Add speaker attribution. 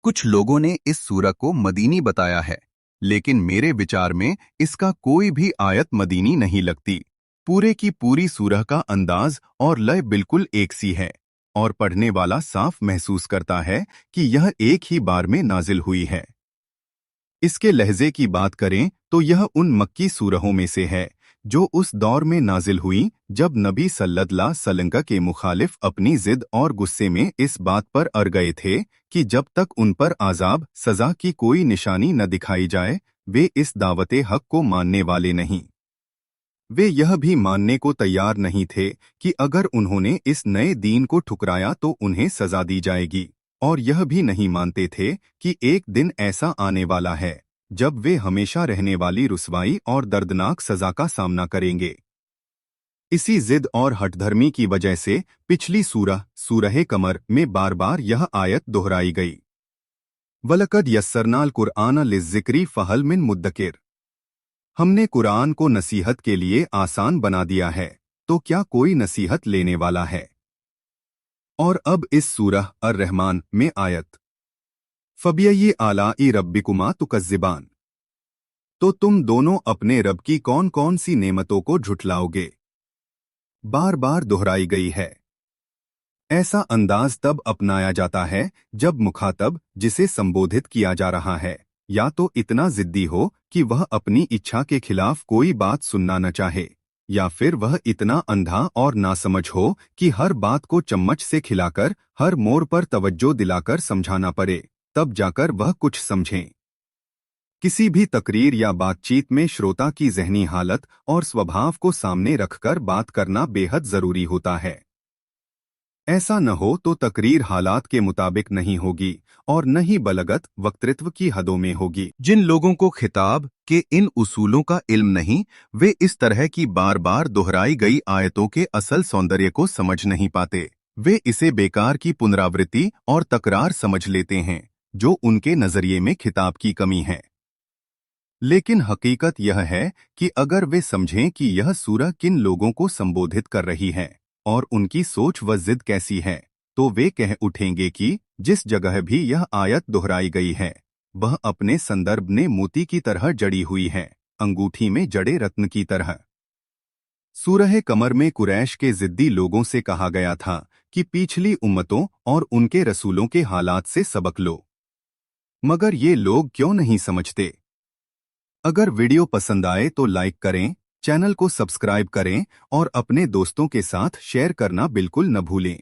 Speaker 1: कुछ लोगों ने इस सूरह को मदीनी बताया है, लेकिन मेरे विचार में इसका कोई भी आयत मदीनी नहीं लगती। पूरे की पूरी सूरह का अंदाज और लय बिल्कुल एक सी है और पढ़ने वाला साफ महसूस करता है कि यह एक ही बार में नाजिल हुई है। इसके लहजे की बात करें तो यह उन मक्की सूरहों में से है जो उस दौर में नाजिल हुई जब नबी सल्लल्लाहु अलैहि वसल्लम के मुखालिफ अपनी जिद और गुस्से में इस बात पर अड़ गए थे कि जब तक उन पर आजाब सजा की कोई निशानी न दिखाई जाए वे इस दावते हक को मानने वाले नहीं। वे यह भी मानने को तैयार नहीं थे कि अगर उन्होंने इस नए दीन को ठुकराया तो उन्हें सजा दी जाएगी, और यह भी नहीं मानते थे कि एक दिन ऐसा आने वाला है जब वे हमेशा रहने वाली रुसवाई और दर्दनाक सजा का सामना करेंगे। इसी जिद और हठधर्मी की वजह से पिछली सूरह कमर में बार बार यह आयत दोहराई गई। वलकद यस्सरनाल कुरआन लिज़्ज़िक्रि फहल मिन मुद्दकिर। हमने कुरान को नसीहत के लिए आसान बना दिया है, तो क्या कोई नसीहत लेने वाला है। और अब इस सूरह अर-रहमान में आयत फबिय्यि आलाइ रब्बिकुमा तुकज़्ज़िबान। तो तुम दोनों अपने रब की कौन कौन सी नेमतों को झुठलाओगे, बार बार दोहराई गई है। ऐसा अंदाज तब अपनाया जाता है जब मुखातब जिसे संबोधित किया जा रहा है या तो इतना जिद्दी हो कि वह अपनी इच्छा के खिलाफ कोई बात सुनना न चाहे, या फिर वह इतना अंधा और नासमझ हो कि हर बात को चम्मच से खिलाकर हर मोड़ पर तवज्जो दिलाकर समझाना पड़े, तब जाकर वह कुछ समझें। किसी भी तकरीर या बातचीत में श्रोता की ज़हनी हालत और स्वभाव को सामने रखकर बात करना बेहद ज़रूरी होता है। ऐसा न हो तो तकरीर हालात के मुताबिक नहीं होगी और न ही बलगत वक्तृत्व की हदों में होगी। जिन लोगों को खिताब के इन उसूलों का इल्म नहीं, वे इस तरह की बार बार दोहराई गई आयतों के असल सौंदर्य को समझ नहीं पाते। वे इसे बेकार की पुनरावृत्ति और तकरार समझ लेते हैं, जो उनके नजरिए में खिताब की कमी है। लेकिन हकीकत यह है कि अगर वे समझें कि यह सूरह किन लोगों को संबोधित कर रही है और उनकी सोच व जिद कैसी है, तो वे कह उठेंगे कि जिस जगह भी यह आयत दोहराई गई है वह अपने संदर्भ में मोती की तरह जड़ी हुई है, अंगूठी में जड़े रत्न की तरह। सूरह कमर में कुरैश के जिद्दी लोगों से कहा गया था कि पिछली उम्मतों और उनके रसूलों के हालात से सबक लो, मगर ये लोग क्यों नहीं समझते। अगर वीडियो पसंद आए तो लाइक करें, चैनल को सब्सक्राइब करें और अपने दोस्तों के साथ शेयर करना बिल्कुल न भूलें।